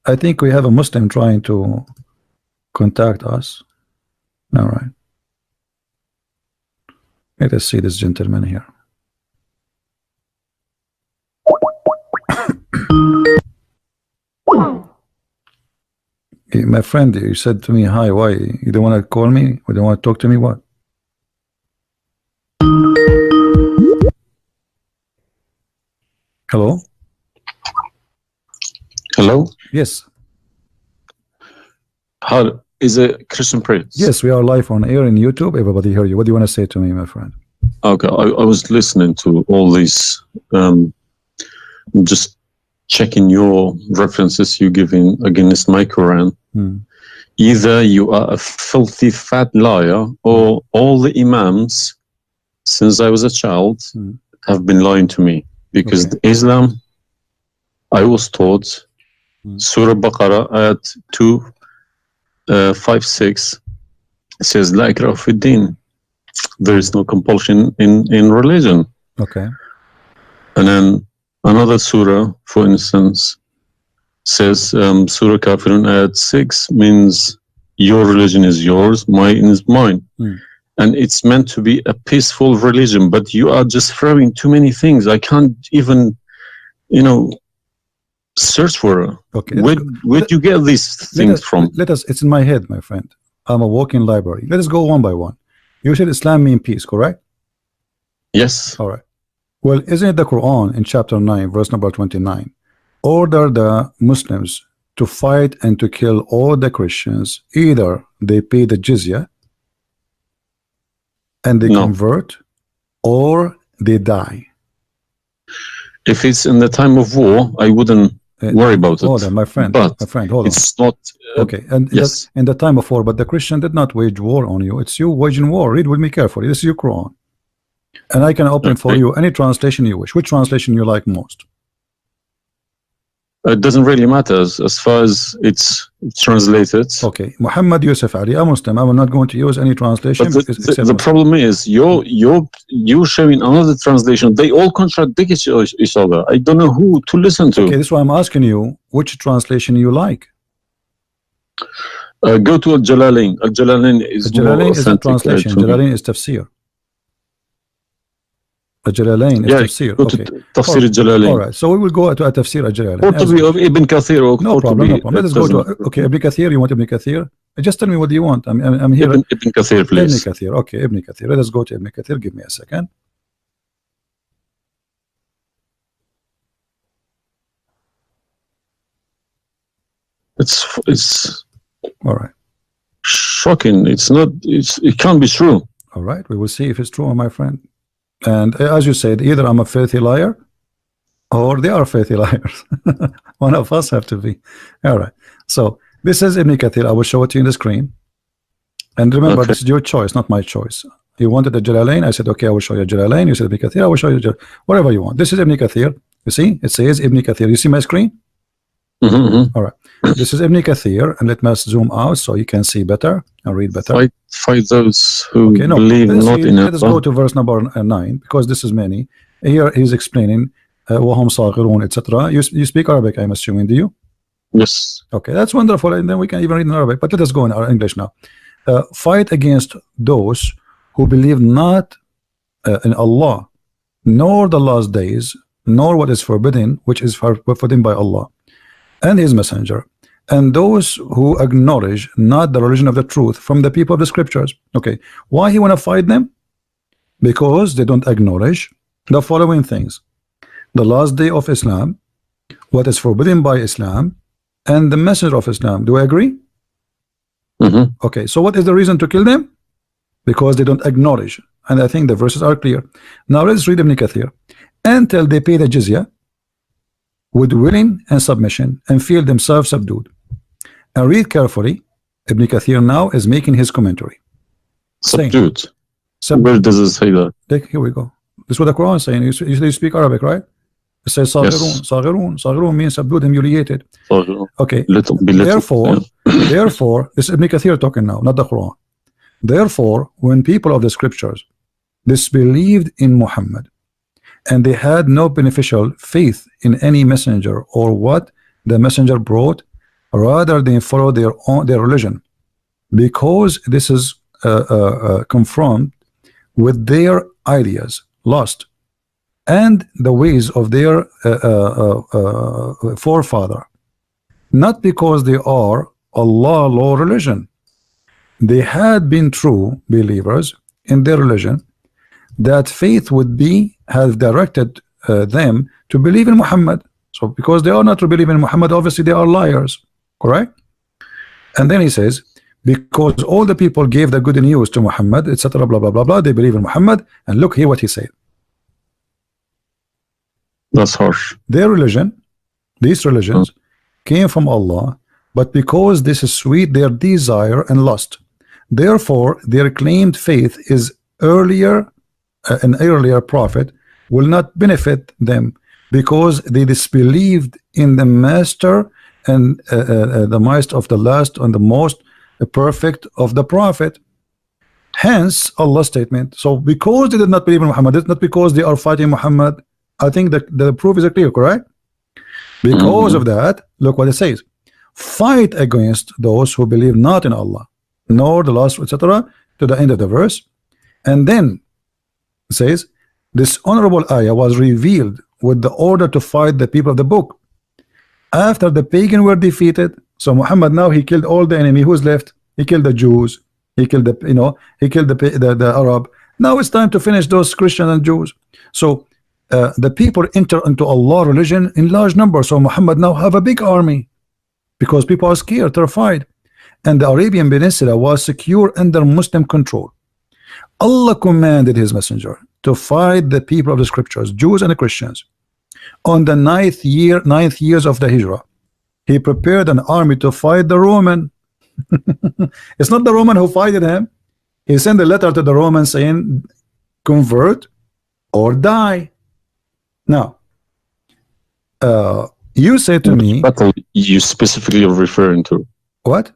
I think we have a Muslim trying to contact us. All right. Let us see this gentleman here. My friend, you said to me, hi, why? You don't want to call me? Or don't want to talk to me? What? Hello? Hello? Yes. How is it Christian Prince? Yes, we are live on air in YouTube. Everybody hear you. What do you want to say to me, my friend? Okay, I was listening to all these, just checking your references you giving against my Quran. Either you are a filthy fat liar, or all the imams since I was a child have been lying to me, because Islam, I was taught Surah Baqarah at 256 says La ikraha fi din. There is no compulsion in religion. Okay. And then another surah, for instance, says Surah Kafirun ayat 6 means your religion is yours, mine is mine. And it's meant to be a peaceful religion, but you are just throwing too many things. I can't even, search for it. Okay. Where do you get these things from? It's in my head, my friend. I'm a walking library. Let us go one by one. You said Islam means peace, correct? Yes. All right. Well, isn't it the Quran in chapter 9, verse number 29, order the Muslims to fight and to kill all the Christians, either they pay the jizya and they convert, or they die? If it's in the time of war, I wouldn't worry about it. Hold on, my friend. But my friend, hold on. It's not. Okay, and yes, in the time of war, but the Christian did not wage war on you. It's you waging war. Read with me carefully. This is your Quran, and I can open for you any translation you wish. Which translation you like most? It doesn't really matter as far as it's translated. Okay, Muhammad Yusuf Ali, a Muslim. I'm not going to use any translation. But the problem is you're showing another translation. They all contradict each other. I don't know who to listen to. Okay, this is why I'm asking you which translation you like. Go to Al-Jalalain. Al-Jalalain is Al-Jalalain is a translation. Jalalain is tafsir. Al-Jalalain is tafsir. Okay. Tafsir Al-Jalalain. All right, so we will go to a tafsir Al-Jalalain. Or to be of Ibn Kathir. No problem, no problem. Let us go to Ibn Kathir. You want Ibn Kathir? Just tell me what do you want. I'm here. Ibn Kathir, please. Ibn Kathir. Okay, Ibn Kathir. Let us go to Ibn Kathir. Give me a second. It's all right. Shocking. It can't be true. All right, we will see if it's true, my friend. And as you said, either I'm a filthy liar or they are filthy liars. One of us have to be. All right. So this is Ibn Kathir. I will show it to you on the screen. And remember, this is your choice, not my choice. You wanted the Jalalain. I said, okay, I will show you Jalalain. You said Ibn Kathir. I will show you whatever you want. This is Ibn Kathir. You see? It says Ibn Kathir. You see my screen? All right. This is Ibn Kathir, and let me zoom out so you can see better and read better. Fight those who believe not in it. Let us go to verse number 9, because this is many. Here he's explaining وَهُمْ صَاغِرُونَ, etc. You speak Arabic, I'm assuming, do you? Yes. Okay, that's wonderful, and then we can even read in Arabic. But let us go in our English now. Fight against those who believe not in Allah, nor the last days, nor what is forbidden, which is forbidden by Allah and His Messenger, and those who acknowledge not the religion of the truth from the people of the scriptures. Okay, why he want to fight them? Because they don't acknowledge the following things: the last day of Islam, what is forbidden by Islam, and the messenger of Islam. Do I agree? Okay, so what is the reason to kill them? Because they don't acknowledge, and I think the verses are clear. Now let's read Ibn Kathir. Until they pay the jizya with willing and submission and feel themselves subdued. And read carefully. Ibn Kathir now is making his commentary. Subdued. Where does it say that? Here we go. This is what the Quran is saying. You speak Arabic, right? It says Saghirun. Saghirun. Saghirun means subdued, humiliated. Okay. Therefore, this is Ibn Kathir talking now, not the Quran. Therefore, when people of the scriptures disbelieved in Muhammad, and they had no beneficial faith in any messenger or what the messenger brought, rather than follow their religion, because this is confront with their ideas, lost, and the ways of their forefather, not because they are Allah law religion. They had been true believers in their religion, that faith would be have directed them to believe in Muhammad. So because they are not to believe in Muhammad, obviously they are liars, correct? And then he says, because all the people gave the good news to Muhammad, etc., blah blah blah blah, they believe in Muhammad. And look here what he said. That's harsh. Their religion, these religions, came from Allah, but because this is sweet, their desire and lust. Therefore, their claimed faith is earlier, an earlier prophet will not benefit them, because they disbelieved in the master and the master of the last and the most perfect of the prophet. Hence Allah's statement. So because they did not believe in Muhammad, it's not because they are fighting Muhammad. I think that the proof is clear, correct? Because of that, look what it says: fight against those who believe not in Allah, nor the last, etc., to the end of the verse. And then it says, this honorable ayah was revealed with the order to fight the people of the book after the pagan were defeated. So Muhammad now, he killed all the enemy. Who's left? He killed the Jews, he killed the, he killed the Arab. Now it's time to finish those Christians and Jews. So the people enter into Allah religion in large numbers. So Muhammad now have a big army, because people are scared, terrified, and the Arabian Peninsula was secure under Muslim control. Allah commanded his messenger to fight the people of the scriptures, Jews and Christians. On the ninth years of the Hijrah, he prepared an army to fight the Roman. It's not the Roman who fighted him. He sent a letter to the Romans saying, convert or die. Now, you say to me, battle you specifically are referring to? What?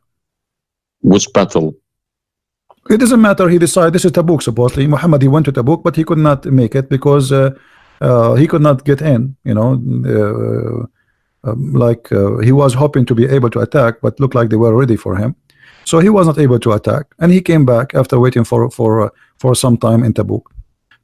Which battle? It doesn't matter. He decided, this is Tabuk supposedly. Muhammad, he went to Tabuk, but he could not make it because he could not get in, he was hoping to be able to attack, but looked like they were ready for him, so he was not able to attack, and he came back after waiting for some time in Tabuk.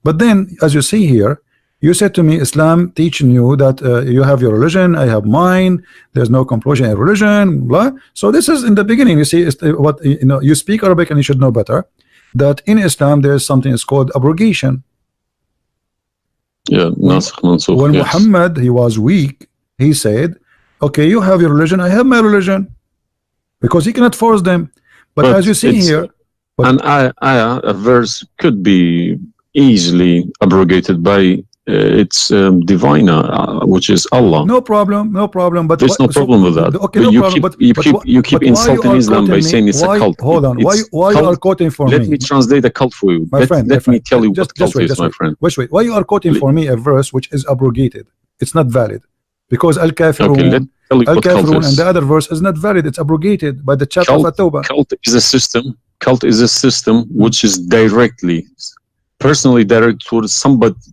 But then, as you see here, you said to me, Islam teaching you that you have your religion, I have mine, there's no compulsion in religion, blah. So this is in the beginning. You see, what you speak Arabic and you should know better that in Islam there is something is called abrogation. Yeah, when yes. Muhammad, he was weak, he said, okay, you have your religion, I have my religion, because he cannot force them. But as you see here, a verse could be easily abrogated by its diviner, which is Allah. No problem. But there's no problem with that. Okay, no problem. But you keep insulting Islam by saying it's a cult. Hold on. Why you are quoting for me? Let me translate a cult for you. Let me tell you what cult is, my friend. Wait. Why you are quoting for me a verse which is abrogated? It's not valid, because Al-Kafirun, and the other verse is not valid. It's abrogated by the chapter of At-Tawbah. Cult is a system. Cult is a system which is personally directed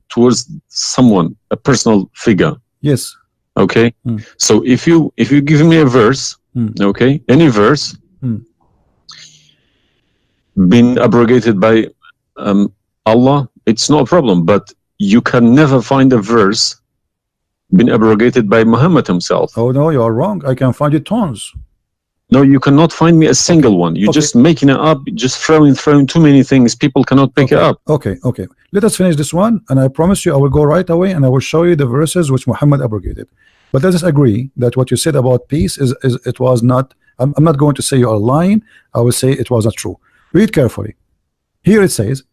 towards someone, a personal figure. Yes. Okay. So if you give me a verse, okay, any verse been abrogated by Allah, it's no problem. But you can never find a verse been abrogated by Muhammad himself. Oh no, you are wrong. I can find it tons. No, you cannot find me a single one. You're just making it up, just throwing too many things. People cannot pick it up. Okay. Let us finish this one, and I promise you I will go right away and I will show you the verses which Muhammad abrogated. But let us agree that what you said about peace is it was not. I'm not going to say you are lying. I will say it was not true. Read carefully. Here it says,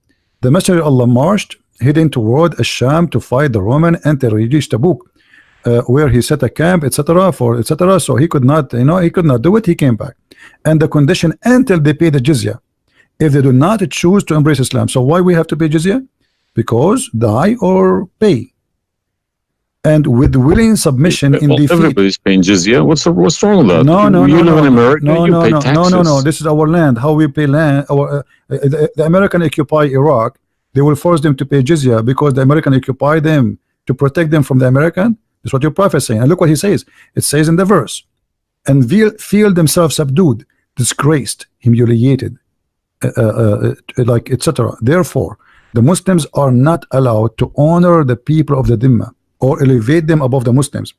the Messenger of Allah marched heading toward Asham to fight the Roman and to reach Tabuk, where he set a camp, etc. So he could not, he could not do it. He came back, and the condition until they pay the jizya, if they do not choose to embrace Islam. So why we have to pay jizya? Because die or pay. And with willing submission in defeat. Everybody's paying jizya. What's wrong with that? No. You live in America. You pay taxes. No. This is our land. How we pay land? The American occupy Iraq. They will force them to pay jizya because the American occupy them to protect them from the American. That's what your prophet is saying. And look what he says. It says in the verse, and feel themselves subdued, disgraced, humiliated, like etc. Therefore, the Muslims are not allowed to honor the people of the Dhimma or elevate them above the Muslims,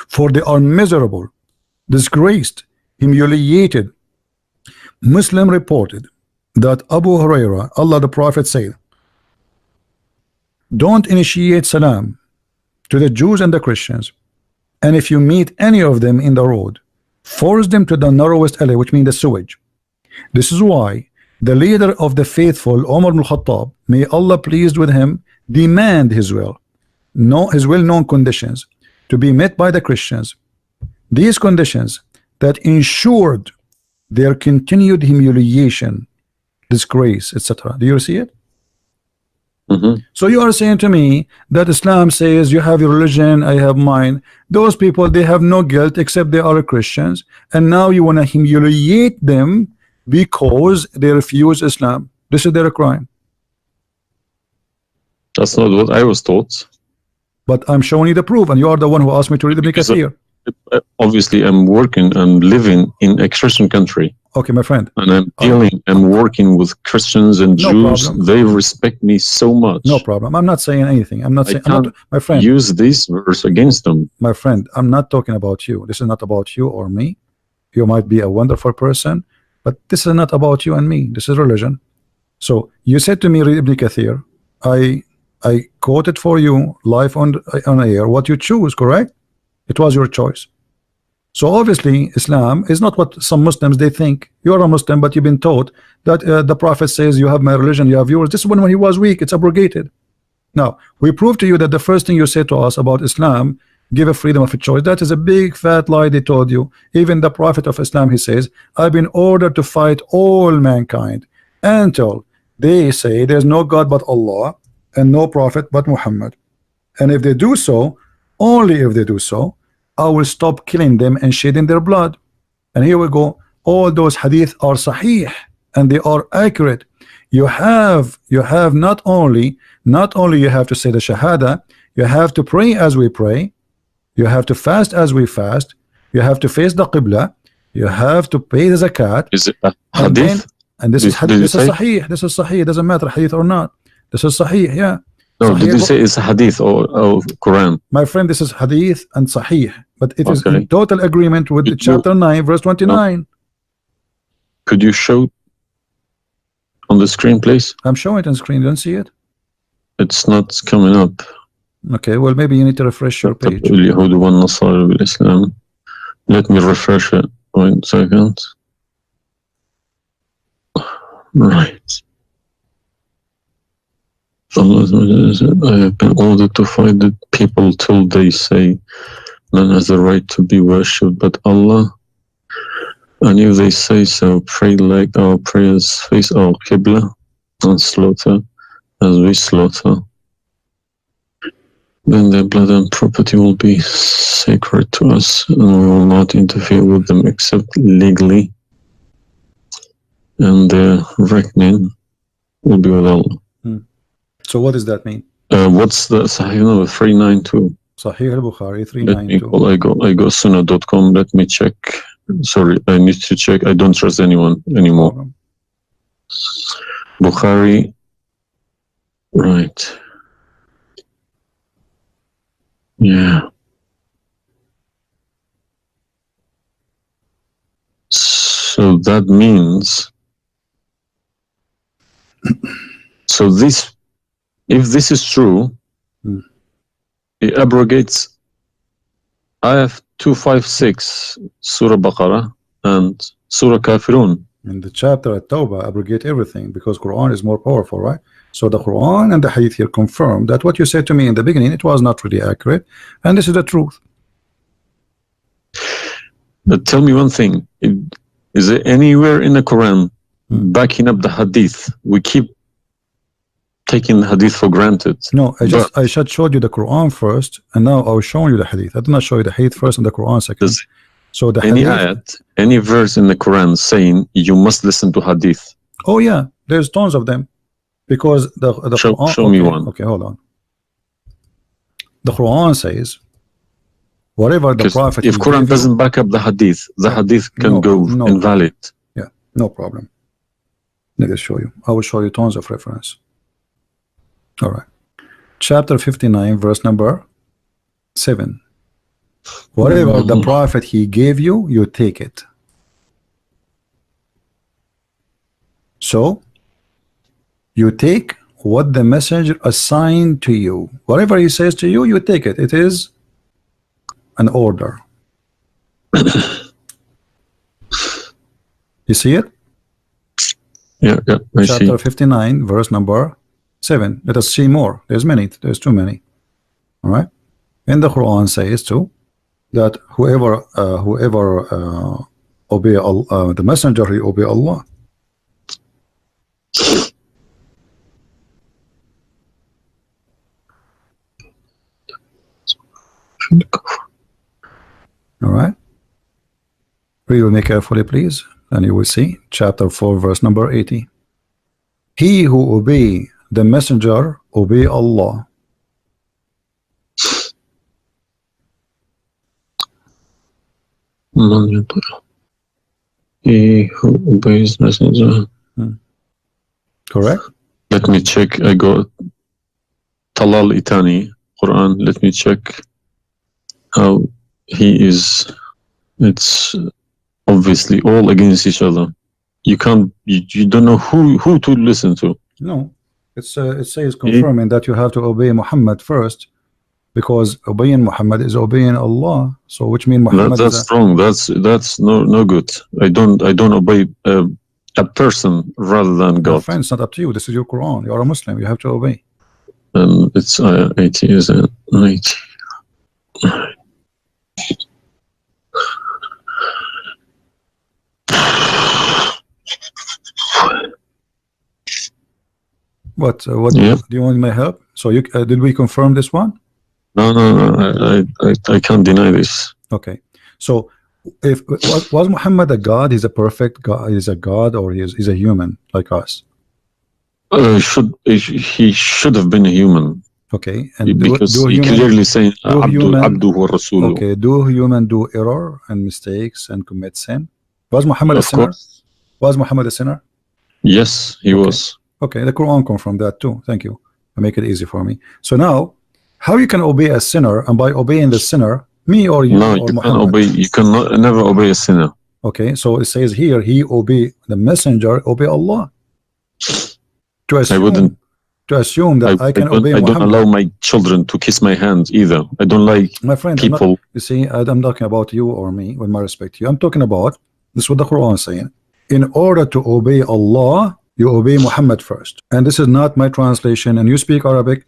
for they are miserable, disgraced, humiliated. Muslim reported that Abu Huraira, Allah the Prophet said, don't initiate salam to the Jews and the Christians, and if you meet any of them in the road, force them to the narrowest alley, which means the sewage. This is why the leader of the faithful, Umar ibn Khattab, may Allah pleased with him, demand his well-known conditions to be met by the Christians. These conditions that ensured their continued humiliation, disgrace, etc. Do you see it? So you are saying to me that Islam says you have your religion, I have mine. Those people, they have no guilt except they are Christians, and now you want to humiliate them because they refuse Islam. This is their crime. That's not what I was taught. But I'm showing you the proof, and you are the one who asked me to read Ibn Kathir. Obviously, I'm working and living in a Christian country. Okay, my friend. And I'm working with Christians and Jews. Problem. They respect me so much. No problem. I'm not saying anything. I'm not saying, my friend. Use this verse against them. My friend, I'm not talking about you. This is not about you or me. You might be a wonderful person, but this is not about you and me. This is religion. So you said to me, read Ibn Kathir. I quoted for you live on air what you choose, correct? It was your choice. So obviously Islam is not what some Muslims they think. You're a Muslim, but you've been taught that the Prophet says you have my religion, you have yours. This is when he was weak, it's abrogated. Now we prove to you that the first thing you say to us about Islam, give a freedom of a choice. That is a big fat lie they told you. Even the Prophet of Islam, he says, I've been ordered to fight all mankind until they say there's no God but Allah and no prophet but Muhammad. And if they do so, only if they do so, I will stop killing them and shedding their blood. And here we go. All those hadith are sahih and they are accurate. You have not only you have to say the shahada, you have to pray as we pray, you have to fast as we fast, you have to face the qibla, you have to pay the zakat. Is it a hadith? And this is sahih. This is sahih. It doesn't matter hadith or not. This is sahih. Yeah. No, Sahih. did you say it's hadith or Quran? My friend, this is hadith and sahih, but it is in total agreement with chapter 9 verse 29. No. Could you show on the screen, please? I'm showing it on screen. You don't see it? It's not coming up. Okay, well maybe you need to refresh your page. Let me refresh it. 1 second. Right. Allah said, I have been ordered to fight the people till they say none has the right to be worshipped but Allah. And if they say so, pray like our prayers, face our qibla, and slaughter as we slaughter. Then their blood and property will be sacred to us, and we will not interfere with them except legally, and their reckoning will be with Allah. So what does that mean? What's the Sahih number? 392. Sahih al-Bukhari 392. I go sunnah.com. Let me check. Sorry, I need to check. I don't trust anyone anymore. Bukhari. Right. Yeah. So that means, so this, if this is true, it abrogates Ayah 256, Surah Baqarah, and Surah Kafirun. In the chapter at Tawbah, abrogate everything because Quran is more powerful, right? So the Quran and the Hadith here confirm that what you said to me in the beginning, it was not really accurate, and this is the truth. But tell me one thing: is there anywhere in the Quran backing up the Hadith? We keep taking the Hadith for granted. No, I just showed you the Quran first, and now I was showing you the Hadith. I did not show you the Hadith first and the Quran second. So the any Hadith, ayat, any verse in the Quran saying you must listen to Hadith? Oh yeah, there's tons of them. Because the Quran, show me one. Okay, hold on. The Quran says Whatever the Prophet if he Quran gave you, doesn't back up the hadith can no, go no invalid. Yeah, no problem. Let me show you. I will show you tons of reference. All right. Chapter 59, verse number 7. Whatever the Prophet he gave you, you take it. So you take what the messenger assigned to you. Whatever he says to you, you take it. It is an order. You see it? Yeah, I see. Chapter 59, verse number 7. Let us see more. There's many. There's too many. All right. And the Quran says too that whoever obey the messenger, he obey Allah. All right. Read with me carefully, please, and you will see chapter 4, verse number 80. He who obey the messenger obey Allah. He who obeys messenger. Correct? Let me check. I got Talal Itani Quran. Let me check how he is. It's obviously all against each other. You can't. You don't know who to listen to. No, it says confirming that you have to obey Muhammad first, because obeying Muhammad is obeying Allah. So which means Muhammad that's wrong. That's no good. I don't obey a person rather than God. friend, it's not up to you. This is your Quran. You are a Muslim. You have to obey. And it's 80, is it? 80. What Yeah. do you want my help? So you did we confirm this one? No. I can't deny this. Okay. So if was Muhammad a God? He's a perfect God. He's a God, or he's a human like us. He should have been a human. Okay. And Because do he human, clearly saying human- Abdu wa Rasuluh. okay, do human do error and mistakes and commit sin? Was Muhammad a Of sinner? course. Was Muhammad a sinner? Yes, he was. Okay, the Quran confirmed that too. Thank you. I make it easy for me. So now, how you can obey a sinner, and by obeying the sinner, me or you No, or you can Muhammad? obey. You cannot never obey a sinner. Okay, so it says here, he obey the messenger, obey Allah. To assume that I can obey I don't Muhammad. allow my children to kiss my hand either. I don't like My friend, people. you see, I'm talking about you or me, with my respect to you. I'm talking about, this is what the Quran is saying. In order to obey Allah, you obey Muhammad first. And this is not my translation, and you speak Arabic.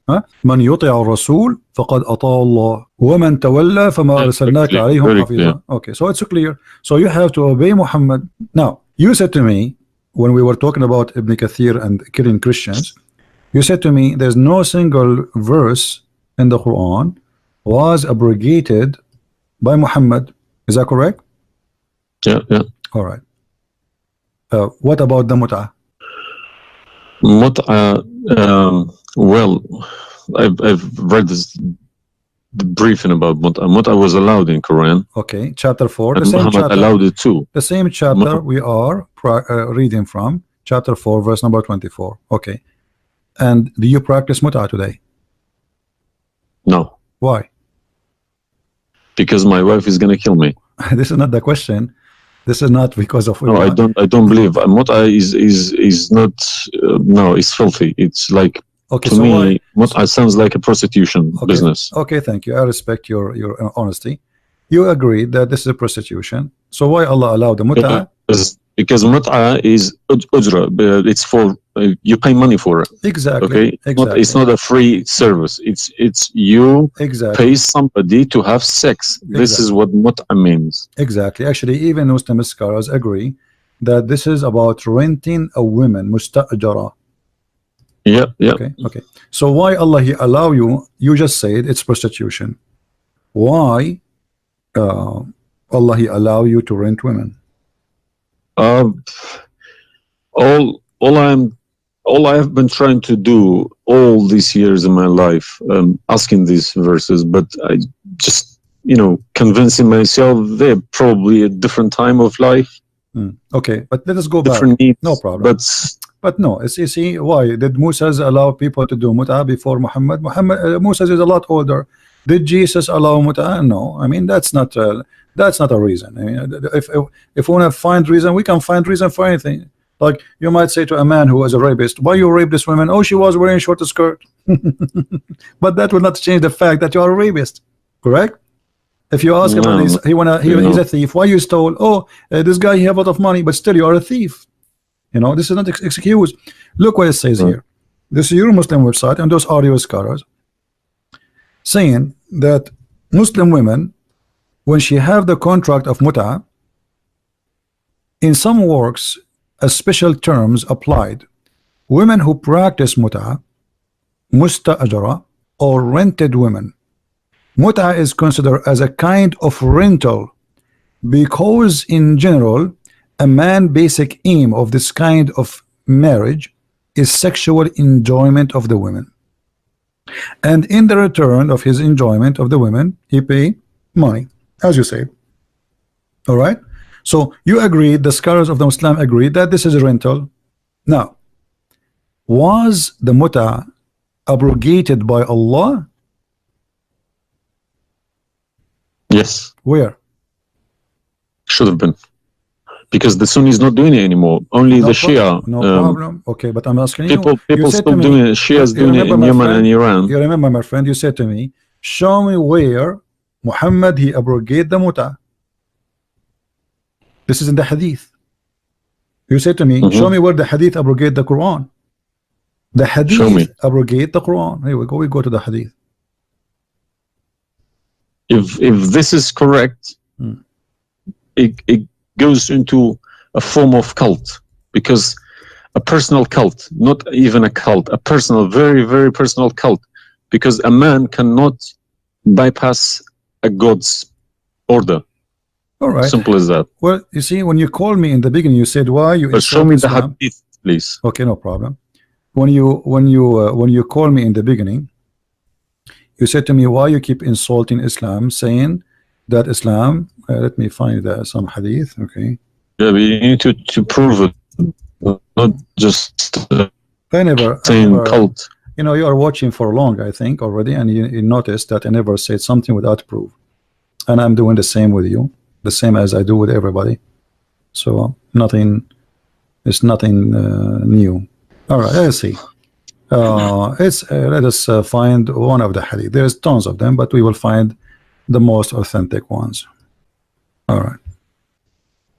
من يطع الرسول فقد أطاع الله ومن تولى فما أرسلناك عليهم حفيظا. Okay, so it's clear. So you have to obey Muhammad. Now, you said to me, when we were talking about Ibn Kathir and killing Christians, you said to me there's no single verse in the Quran was abrogated by Muhammad. Is that correct? Yeah. All right. What about the mut'ah? Mut'ah, well, I've read this the briefing about Mut'ah. Mut'ah was allowed in Quran. Okay, chapter 4. And The same Muhammad chapter. allowed it too. The same chapter we are reading from, chapter 4, verse number 24. Okay. And do you practice mut'ah today? No, Why? because my wife is gonna kill me. This is not the question. This is not because of. No, I don't believe Mut'ah is not. No, it's filthy. It's like, Okay, to so me, why? Mut'ah sounds like a prostitution business. Okay, thank you. I respect your honesty. You agree that this is a prostitution. So why Allah allowed the mut'ah? Because Mut'ah is ujra. It's for you pay money for it. Exactly. Okay, Exactly. it's not a free service. It's you Exactly. pay somebody to have sex. This is what Mut'ah means. Exactly. Actually, even Muslim scholars agree that this is about renting a woman, musta'jara. Yeah. Okay. So why Allah He allow you? You just said it's prostitution. Why Allah He allow you to rent women? All I have been trying to do all these years in my life, asking these verses, but I just convincing myself they're probably a different time of life, Okay, but let us go back. different needs. No problem. But no, you see, why did Moses allow people to do mut'ah before Muhammad? Moses is a lot older. Did Jesus allow mut'ah? No. I mean, that's not a reason. I mean, if we want to find reason, we can find reason for anything. Like you might say to a man who was a rapist, why you rape this woman? Oh, she was wearing a short skirt. But that will not change the fact that you are a rapist, correct? If you ask him, he's a thief. Why you stole? Oh, this guy, he have a lot of money, but still you are a thief. This is not excuse. Look what it says here. This is your Muslim website, and those are your scholars saying that Muslim women, when she have the contract of mut'ah, in some works, a special terms applied. Women who practice mut'ah, musta'ajara, or rented women. Mut'ah is considered as a kind of rental because in general a man's basic aim of this kind of marriage is sexual enjoyment of the women, and in the return of his enjoyment of the women he pay money, as you say. All right, so you agree, the scholars of the Muslim agree that this is a rental. Now, was the mut'ah abrogated by Allah? Yes. Where? Should have been. Because the Sunni is not doing it anymore. Only the Shia. No problem. Okay, but I'm asking people you stop doing it. Shia's doing it in Yemen and Iran. You remember, my friend, you said to me, show me where Muhammad he abrogated the mut'ah. This is in the hadith. You said to me, show me where the hadith abrogate the Quran. The hadith abrogate the Quran. Here we go. We go to the hadith. If this is correct, it goes into a form of cult, because a personal cult, not even a cult, a personal, very, very personal cult, because a man cannot bypass a God's order. All right. Simple as that. Well, you see, when you called me in the beginning, you said, why you But show me the hadith, please. Okay, no problem. When you called me in the beginning, you said to me, why you keep insulting Islam, saying that Islam, let me find some hadith. Okay. Yeah, but you need to prove it, not just saying cult. You are watching for long, I think, already, and you noticed that I never said something without proof. And I'm doing the same with you, the same as I do with everybody. So it's nothing new. All right, let's see. Let us find one of the hadith. There's tons of them, but we will find the most authentic ones. All right.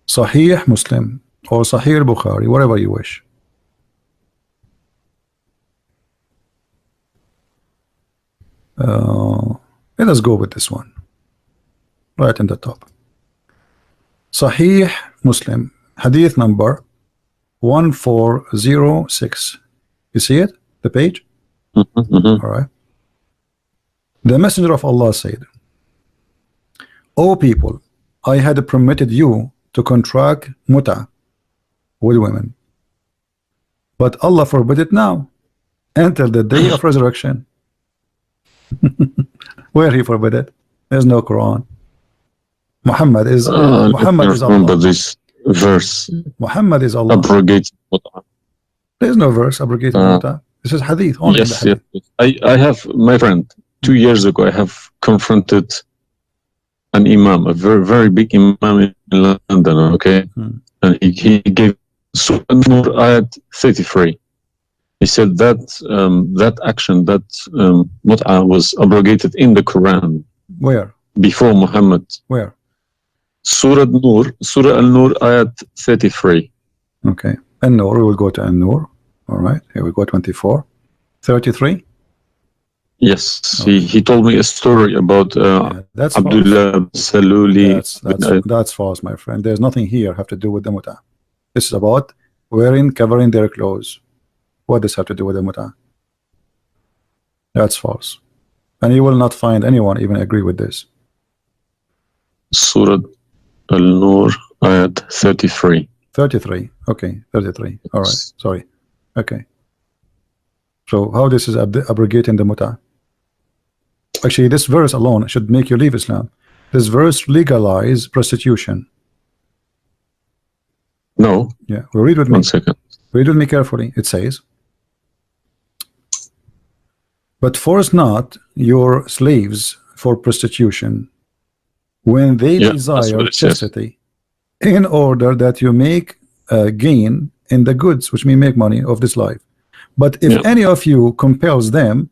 Sahih Muslim or Sahih Bukhari, whatever you wish. Let us go with this one. Right in the top. Sahih Muslim, hadith number 1406. You see it? The page? All right. The Messenger of Allah said, O people, I had permitted you to contract mut'ah with women, but Allah forbid it now until the day of resurrection. Where he forbid it? There's no Quran. Muhammad is Allah. This verse. Muhammad is Allah. Abrogated mut'ah. There's no verse abrogating mut'ah. This is hadith. Only yes, hadith. Yes. I have, my friend, 2 years ago, I have confronted an imam, a very, very big imam in London, okay? And he gave Surah An-Nur ayat 33. He said that that action, that mut'ah was abrogated in the Quran. Where? Before Muhammad. Where? Surah An-Nur ayat 33. Okay. An-Nur, we will go to An-Nur. All right, here we go, 24. 33? Yes, okay. He told me a story about that's Abdullah Saluli. That's false, my friend. There's nothing here have to do with the mut'ah. This is about covering their clothes. What does have to do with the mut'ah? That's false. And you will not find anyone even agree with this. Surah Al-Nur, ayat 33. 33. Okay, 33. All right, sorry. Okay. So how this is abrogating the mut'ah? Actually, this verse alone should make you leave Islam. this verse legalize prostitution? No. Yeah, well, read with me. 1 second. Read with me carefully. It says, but force not your slaves for prostitution when they Yeah, that's desire what it says. chastity, in order that you make gain in the goods, which mean make money of this life. But if Yeah. any of you compels them,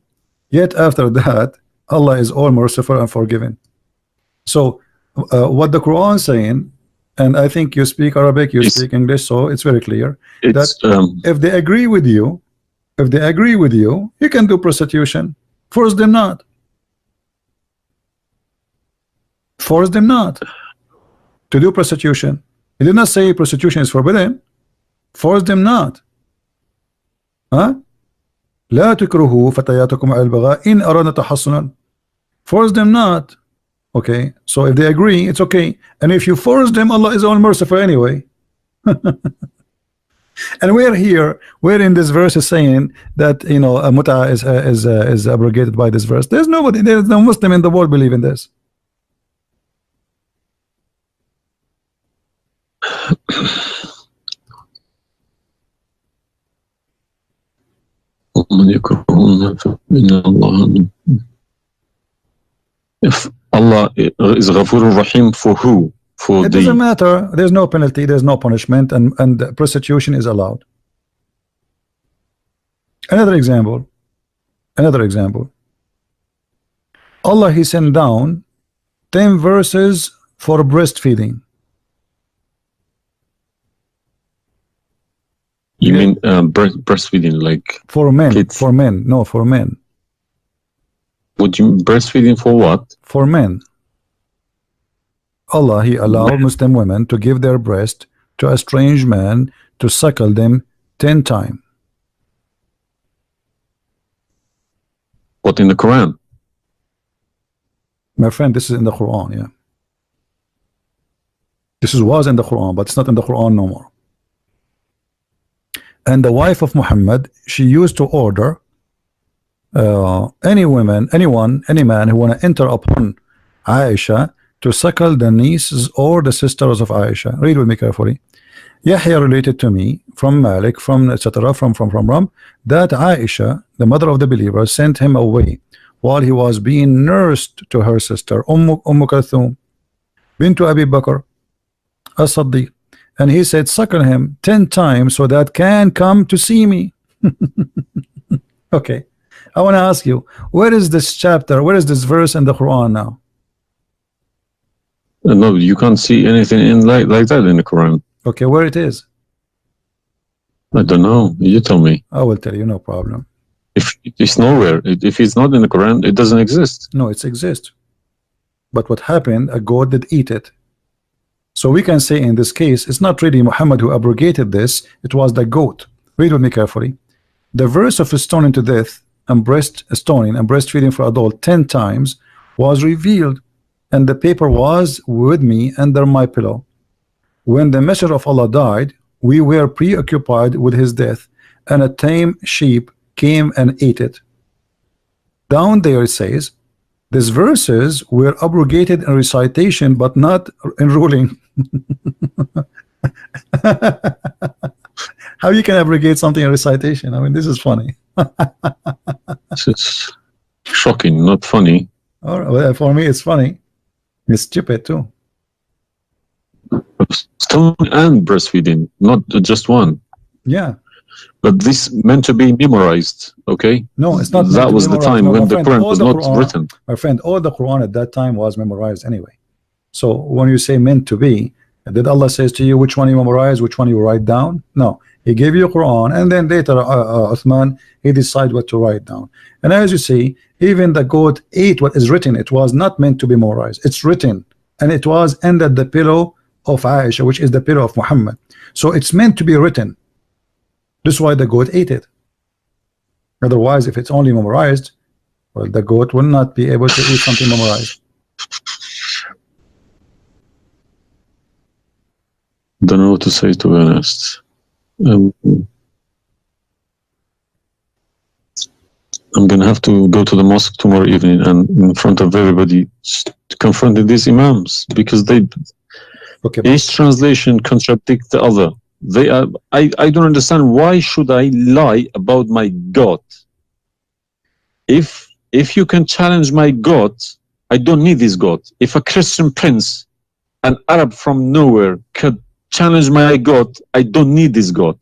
yet after that, Allah is all merciful and forgiving. So what the Quran is saying, and I think you speak Arabic, you speak English, so it's very clear that if they agree with you, you can do prostitution. Force them not. Force them not to do prostitution. He did not say prostitution is forbidden. Force them not. Huh? لا تكرهوا فتياتكم على البغاء إن أردنا تحصنا. Force them not. Okay, so if they agree, it's okay. And if you force them, Allah is all merciful anyway. And we're here, we're in this verse is saying that, you know, muta is abrogated by this verse. There's nobody, there's no Muslim in the world believe in this. If Allah is Ghafur Rahim for who? For it doesn't matter. There's no penalty, there's no punishment, and prostitution is allowed. Another example. Allah, He sent down 10 verses for breastfeeding. You mean breastfeeding, like for men? Kids. For men, no, for men. Would you breastfeeding for what? For men. Allah, He allowed Muslim women to give their breast to a strange man to suckle them 10 times. What, in the Quran? My friend, this is in the Quran, yeah. This was in the Quran, but it's not in the Quran no more. And the wife of Muhammad, she used to order any man who want to enter upon Aisha to suckle the nieces or the sisters of Aisha. Read with me carefully. Yahya related to me from Malik, from etc. from that Aisha, the mother of the believer, sent him away while he was being nursed to her sister Kulthum bint Abi Bakr as-Siddiq, and he said, suckle him 10 times so that can come to see me. Okay, I want to ask you, where is this chapter, where is this verse in the Quran now? No, you can't see anything in like that in the Quran. Okay, where it is? I don't know. You tell me. I will tell you, no problem. If it's nowhere, if it's not in the Quran, it doesn't exist. No, it exists. But what happened, a goat did eat it. So we can say in this case, it's not really Muhammad who abrogated this, it was the goat. Read with me carefully. The verse of stoning to death and stoning and breastfeeding for adult 10 times was revealed, and the paper was with me under my pillow. When the messenger of Allah died, we were preoccupied with his death, and a tame sheep came and ate it. Down there it says, these verses were abrogated in recitation but not in ruling. How you can abrogate something in recitation? I mean, this is funny. It's shocking, not funny. All right, well, for me it's funny. It's stupid too. Stoning and breastfeeding, not just one. Yeah. But this meant to be memorized, okay? No, it's not. That was the time when the Quran was not written. My friend, all the Quran at that time was memorized anyway. So when you say meant to be, did Allah says to you which one you memorize, which one you write down? No, He gave you Quran, and then later Uthman, he decided what to write down. And as you see, even the goat ate what is written. It was not meant to be memorized. It's written, and it was under the pillow of Aisha, which is the pillow of Muhammad. So it's meant to be written. This is why the goat ate it. Otherwise, if it's only memorized, well, the goat will not be able to eat something memorized. Don't know what to say, to be honest. I'm gonna have to go to the mosque tomorrow evening and in front of everybody to confront these imams because they Okay, each translation contradicts the other. They are. I don't understand why should I lie about my God. If you can challenge my God, I don't need this God. If a Christian prince, an Arab from nowhere, could challenge my God, I don't need this God.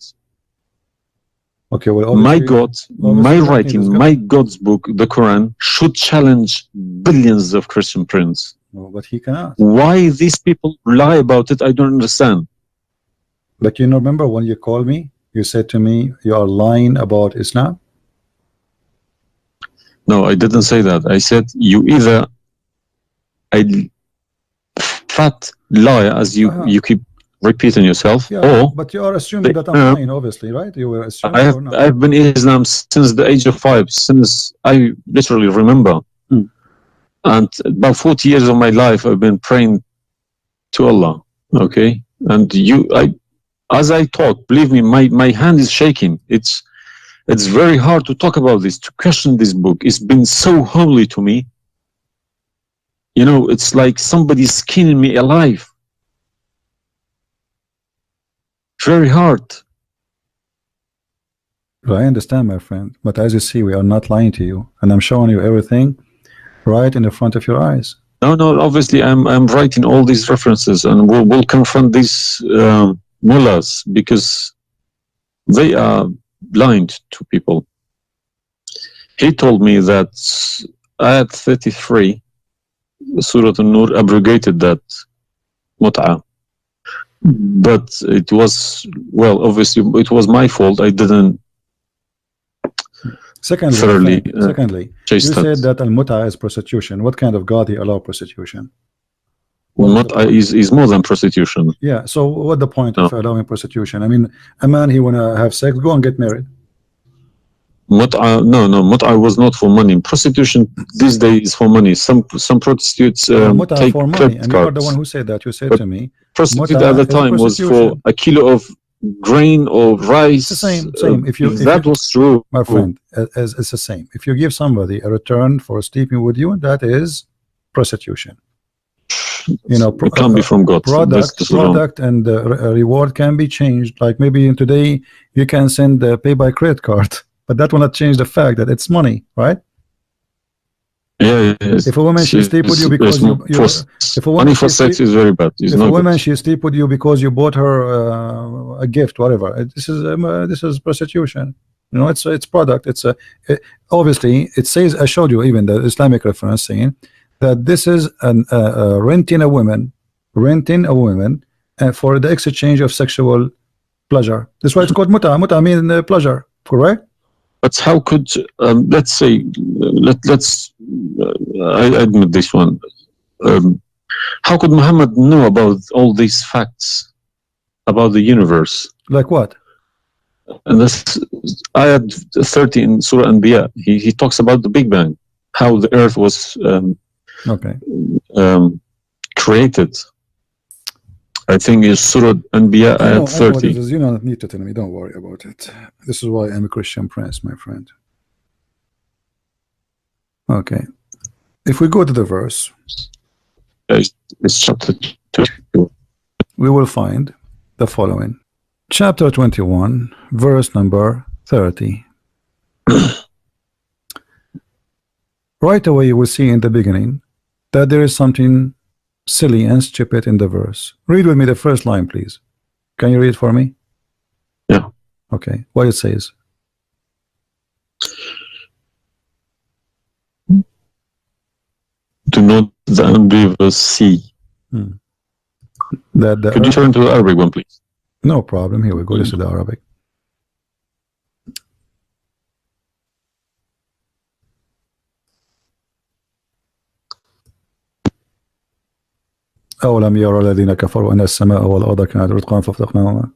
okay. Well, My God, my you don't need writing, this God. my God's book, the Quran, should challenge billions of Christian princes. No, but he cannot. Why these people lie about it, I don't understand. But you know, remember when you called me, you said to me, you are lying about Islam. No, I didn't say that. I said you either a fat liar, as you keep repeating yourself, Yeah, or but you are assuming that I'm lying, obviously, right? You were assuming or not? I've been Islam since the age of 5, since I literally remember. And about 40 years of my life, I've been praying to Allah. Okay, and as I talk, believe me, my hand is shaking. It's very hard to talk about this, to question this book. It's been so holy to me. You know, it's like somebody's skinning me alive. Very hard. I understand, my friend, but as you see, we are not lying to you, and I'm showing you everything right in the front of your eyes. No, obviously I'm writing all these references, and we'll confront these mullahs because they are blind to people. He told me that Ayat 33, Surah An-Nur, abrogated that mut'ah. But it was, well, obviously it was my fault. I didn't Secondly, you chase said that al-mut'ah is prostitution. What kind of God he allow prostitution? Mut'ah is more than prostitution. Yeah, so what the point of allowing prostitution? I mean, a man, he wanna have sex, go and get married. Mut'ah, no, mut'ah was not for money. Prostitution these days is for money. Some prostitutes take for money, and you are the one who said that. You said to me, prostitute at the time was for a kilo of grain or rice. It's the same. If that was true, my friend, as it's the same. If you give somebody a return for sleeping with you, that is prostitution. You know, it can't be from God. Product and reward can be changed. Like maybe today you can send pay by credit card, but that will not change the fact that it's money, right? Yeah. If a woman she sleep with you because if a woman money for sex is very bad. If a woman she sleep with you because you bought her a gift, whatever, this is prostitution. You know, it's product. Obviously it says, I showed you even the Islamic reference saying that this is renting a woman for the exchange of sexual pleasure. That's why it's called mut'ah. Mut'ah means pleasure, correct? But how could let's say I admit this one. How could Muhammad know about all these facts about the universe? Like what? And this ayat 30 in Surah Anbiya, he talks about the Big Bang, how the earth was created. I think it's Surah Anbiya ayat 30. You don't need to tell me, don't worry about it. This is why I'm a Christian prince, my friend. Okay. If we go to the verse, it's chapter 2. We will find the following. Chapter 21, verse number 30. Right away you will see in the beginning that there is something silly and stupid in the verse. Read with me the first line, please. Can you read it for me? Yeah. Okay. What it says? Do not the unbelievers see. Could you turn to the Arabic one, please? No problem. Here we go. This is the Arabic. أولم يرى الذين كفروا أن السماء والأرض كانت رتقا ففتقناهما.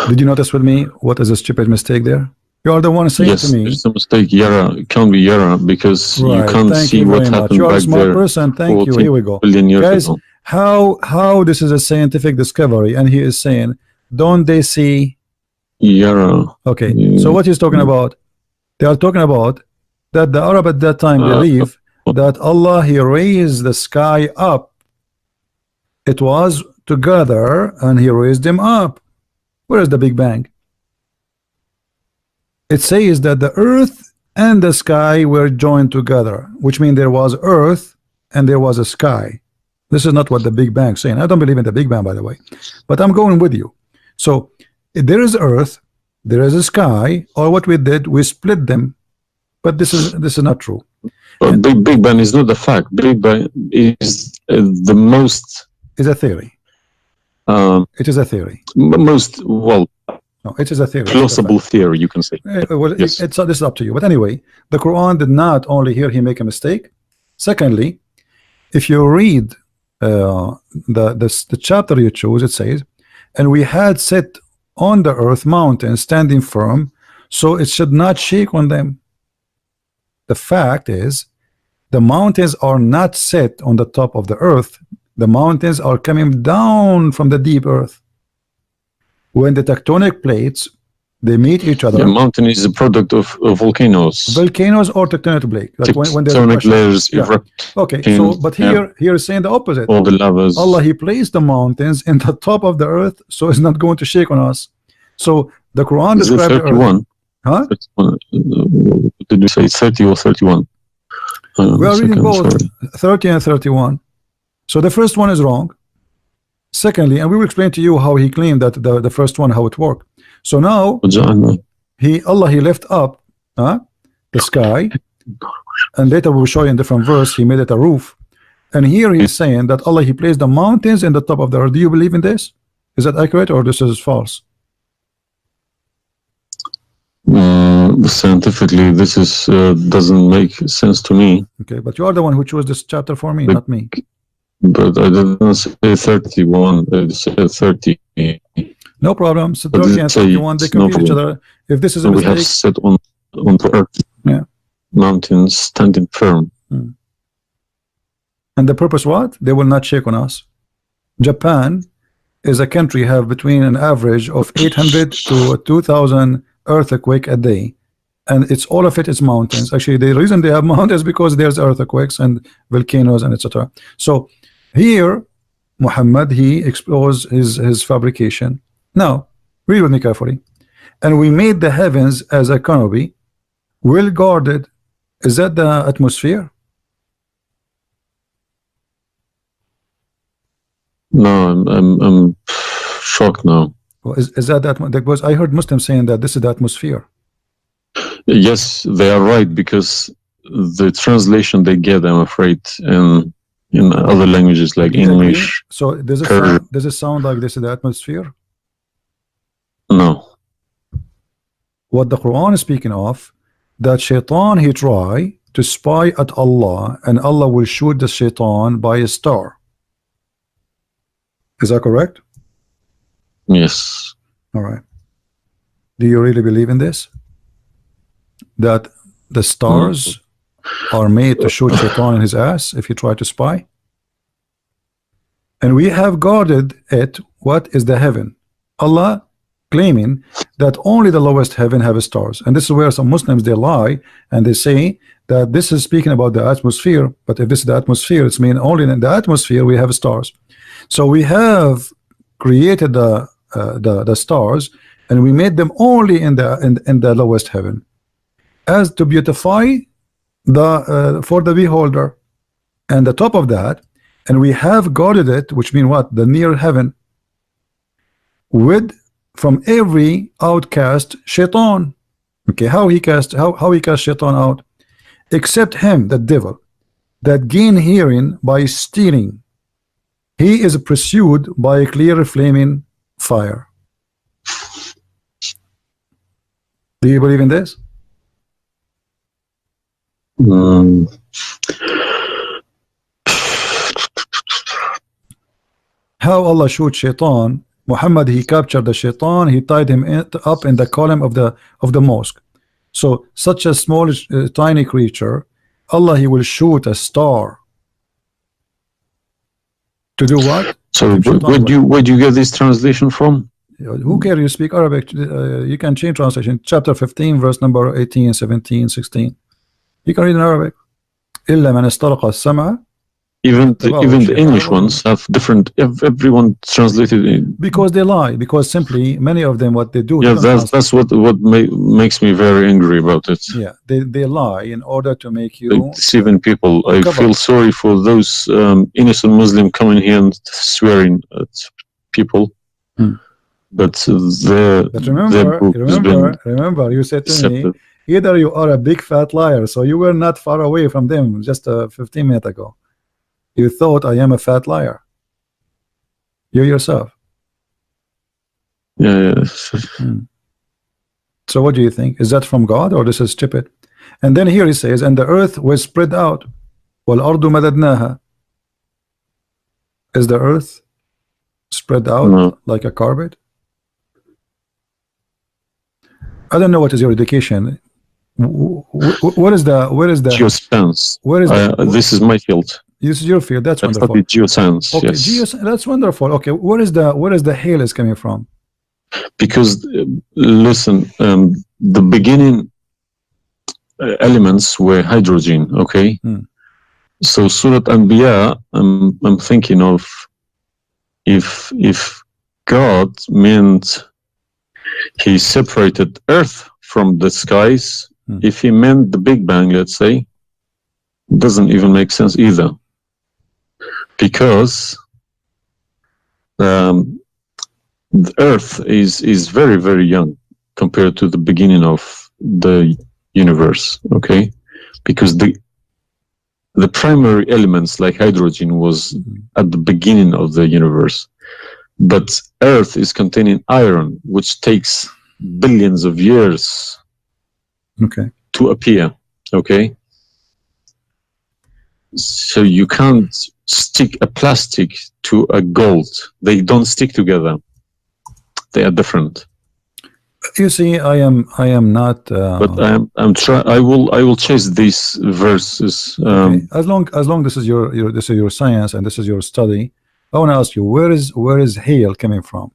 Did you notice with me what is a stupid mistake there? You are the one saying to me. Yes, it's a mistake. Yara, it can't be Yara because you can't see what happened you are back a smart there. person. Thank you. Here we go. Guys, how this is a scientific discovery, and he is saying, don't they see Yara? Okay, so what he's talking about? They are talking about that the Arab at that time believe that Allah, he raised the sky up. It was together and he raised them up. Where is the Big Bang? It says that the earth and the sky were joined together, which means there was earth and there was a sky. This is not what the Big Bang is saying. I don't believe in the Big Bang, by the way, but I'm going with you. So there is earth, there is a sky, or what we did, we split them. But this is not true. But Big Bang is not the fact. Big Bang is the most. Is a theory. It is a theory. Most, well, no, it is a theory. plausible theory, you can say. Well, yes. This is up to you. But anyway, the Quran did not only here he make a mistake. Secondly, if you read the chapter you choose, it says, and we had set on the earth mountains standing firm, so it should not shake on them. The fact is, the mountains are not set on the top of the earth. The mountains are coming down from the deep earth. When the tectonic plates, they meet each other. The mountain is a product of volcanoes. Volcanoes or tectonic plate. Like when tectonic layers erupt. Okay, so but here is saying the opposite. All the lavas. Allah, he placed the mountains in the top of the earth, so it's not going to shake on us. So the Quran describes the earth. Huh? 31. Did you say 30 or 31? We are reading both 30 and 31. So the first one is wrong. Secondly, and we will explain to you how he claimed that the first one, how it worked. So now Allah he left up the sky, and later we will show you in different verse he made it a roof. And here he is saying that Allah he placed the mountains in the top of the earth. Do you believe in this? Is that accurate or this is false? Scientifically, this is doesn't make sense to me. Okay, but you are the one who chose this chapter for me, not me. But I didn't say 31. I said 30. No problem. So 30 and 31, they complete each other. If this is a mistake, we have set on the earth. Yeah. Mountains standing firm. And the purpose what? They will not shake on us. Japan is a country have between an average of 800 to 2,000 earthquake a day, and it's all of it is mountains. Actually, the reason they have mountains because there's earthquakes and volcanoes and etc. So here Muhammad he exposed his fabrication. Now read with me carefully. And we made the heavens as a canopy, well guarded. Is that the atmosphere? No, I'm shocked now. Well, is that because I heard Muslims saying that this is the atmosphere. Yes, they are right, because the translation they get, I'm afraid, in other languages like English. So does it sound like this is the atmosphere? No. What the Quran is speaking of, that shaitan he try to spy at Allah, and Allah will shoot the shaitan by a star. Is that correct? Yes. All right. Do you really believe in this? That the stars are made to shoot shaitan in his ass if you try to spy? And we have guarded it. What is the heaven? Allah claiming that only the lowest heaven have stars, and this is where some Muslims they lie and they say that this is speaking about the atmosphere, but if this is the atmosphere, it's mean only in the atmosphere we have stars. So we have created the stars, and we made them only in the lowest heaven, as to beautify the for the beholder, and the top of that, and we have guarded it, which mean what? The near heaven, with from every outcast shaitan. Okay, how he cast shaitan out? Except him, the devil, that gain hearing by stealing. He is pursued by a clear flaming fire. Do you believe in this? How Allah shoot shaitan? Muhammad he captured the shaitan, he tied him up in the column of the mosque. So such a small tiny creature, Allah he will shoot a star to do what? So where do you get this translation from? Who cares? You speak Arabic. You can change translation. Chapter 15, verse number 18, 17, 16. You can read in Arabic. إلا من استرق السمع. Even the English ones have different. Everyone translated in. Because they lie. Because simply many of them, what they do. Yeah, that's what makes me very angry about it. Yeah, they lie in order to make you deceiving people. I feel sorry for those innocent Muslim coming here and swearing at people. But remember, you said to me, either you are a big fat liar, so you were not far away from them just 15 minutes ago. You thought I am a fat liar. You yourself. Yeah. So what do you think? Is that from God or this is stupid? And then here he says, and the earth was spread out. وَالْأَرْضُ مَدَدْنَاهَا. Is the earth spread out like a carpet? I don't know what is your education. Where is the geoscience? Where is this is my field. This is your field. That's wonderful. Geoscience. Okay, yes. That's wonderful. Okay, where is the hail is coming from? Because listen, the beginning elements were hydrogen. Okay, so Surat Anbiya, I'm thinking of if God meant he separated earth from the skies, if he meant the Big Bang, let's say, it doesn't even make sense either, because the earth is very, very young compared to the beginning of the universe. Okay, because the primary elements like hydrogen was at the beginning of the universe, but earth is containing iron, which takes billions of years to appear. Okay, so you can't stick a plastic to a gold. They don't stick together. They are different. You see, I am not. But I will chase these verses. Okay. As long this is your science and this is your study, I want to ask you, where is hail coming from?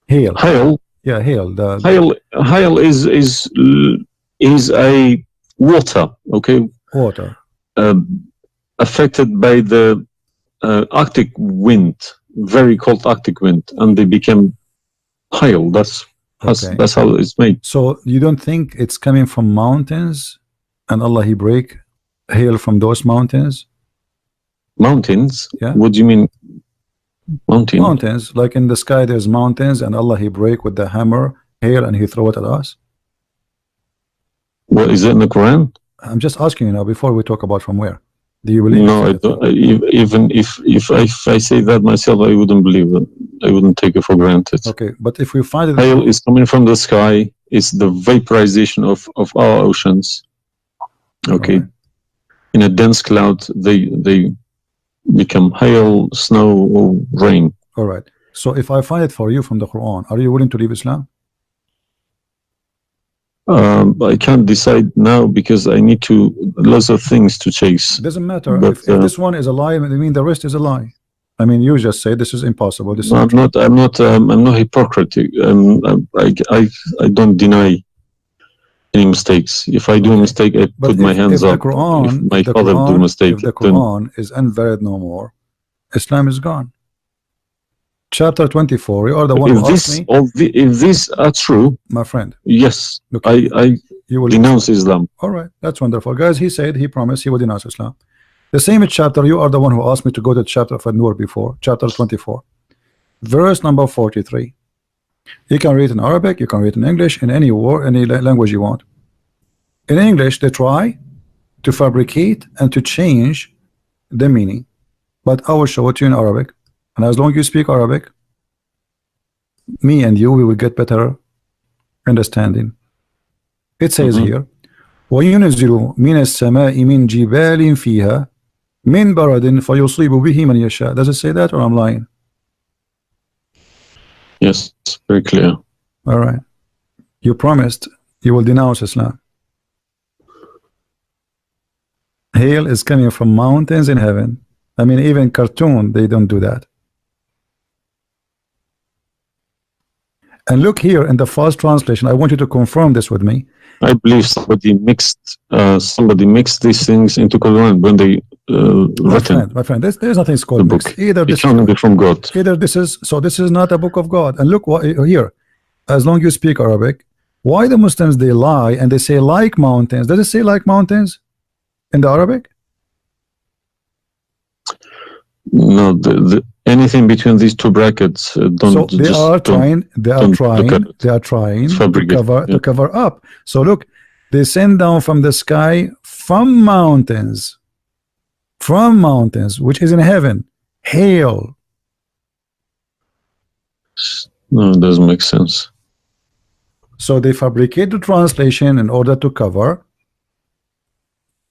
Hail. Hail. Yeah, hail. Hail is a water. Okay. Water. Affected by the Arctic wind, very cold Arctic wind, and they became hail. That's how it's made. So you don't think it's coming from mountains, and Allah He break hail from those mountains? Mountains? Yeah. What do you mean? Mountains, like in the sky, there's mountains, and Allah He break with the hammer hail, and He throw it at us. What is it in the Quran? I'm just asking you now. Before we talk about from where, do you believe? No, I don't. Even if I say that myself, I wouldn't believe it. I wouldn't take it for granted. Okay, but if we find it, hail is coming from the sky. It's the vaporization of our oceans. Okay, right. In a dense cloud, they become hail, snow, or rain. All right. So if I find it for you from the Quran, are you willing to leave Islam? I can't decide now because I need lots of things to chase. It doesn't matter. But, if this one is a lie, I mean the rest is a lie. I mean, you just say this is impossible. This I'm not hypocritic. I don't deny any mistakes. If I do a mistake, I put my hands up. If my father do a mistake, if the Quran is unvalid no more, Islam is gone. Chapter 24. You are the one who asked me. If these are true, my friend. Yes, okay. I denounce Islam. All right, that's wonderful, guys. He said he promised he would denounce Islam. The same chapter. You are the one who asked me to go to chapter of An-Nur before. Chapter 24, verse number 43. You can read in Arabic. You can read in English. In any language you want. In English, they try to fabricate and to change the meaning, but I will show it to you in Arabic. And as long as you speak Arabic, me and you, we will get better understanding. It says here, وَيُنَزِّلُ مِنَ السَّمَاءِ مِنْ جِبَالٍ فِيهَا مِنْ بَرَدٍ فَيُصِيبُ بِهِ مَنْ يَشَاءُ. Does it say that, or I'm lying? Yes, it's very clear. All right. You promised you will denounce Islam. Hail is coming from mountains in heaven. I mean, even cartoon, they don't do that. And look here in the first translation. I want you to confirm this with me. I believe somebody mixed these things into Quran when they written. My friend, there's nothing called the mixed. book. Either It can't be from God. Either this is not a book of God. And look what here. As long as you speak Arabic, why the Muslims they lie and they say like mountains? Does it say like mountains in the Arabic? No, anything between these two brackets don't. So they are trying to cover up. So look, they send down from the sky from mountains, which is in heaven, hail. No, it doesn't make sense. So they fabricate the translation in order to cover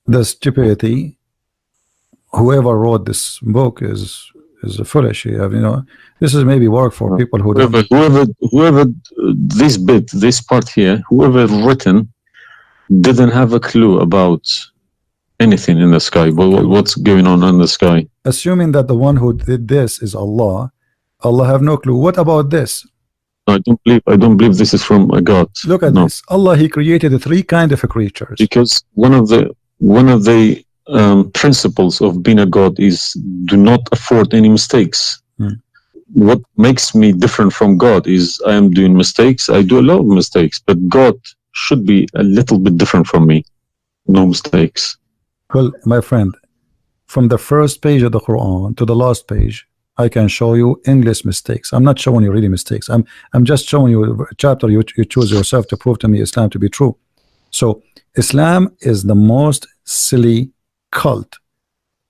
the stupidity. Whoever wrote this book is foolish. You know, this is maybe work for people who whoever this part here, whoever written didn't have a clue about anything in the sky. What's going on in the sky? Assuming that the one who did this is Allah, Allah have no clue. What about this? I don't believe this is from a God. Look at this. Allah, He created three kind of creatures. Because one of the principles of being a God is do not afford any mistakes. What makes me different from God is I am doing mistakes. I do a lot of mistakes, but God should be a little bit different from me. No mistakes. Well, my friend, from the first page of the Quran to the last page, I can show you endless mistakes. I'm not showing you really mistakes. I'm just showing you a chapter you choose yourself to prove to me Islam to be true. So Islam is the most silly cult,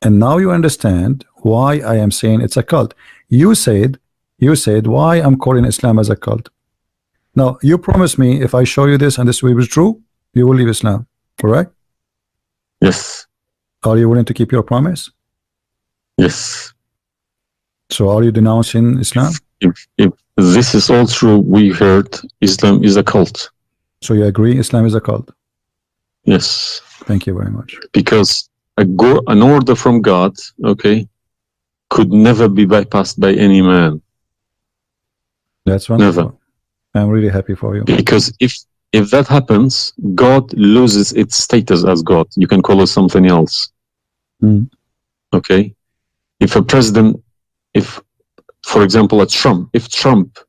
and now you understand why I am saying it's a cult. You said why I'm calling Islam as a cult. Now you promise me if I show you this and this will be true, you will leave Islam, correct? Yes. Are you willing to keep your promise? Yes. So are you denouncing Islam? If this is all true, we heard Islam is a cult. So you agree Islam is a cult? Yes. Thank you very much. Because an order from God, okay, could never be bypassed by any man. That's wonderful. Never. I'm really happy for you. Because if that happens, God loses its status as God. You can call it something else. Okay? If a president, for example, if Trump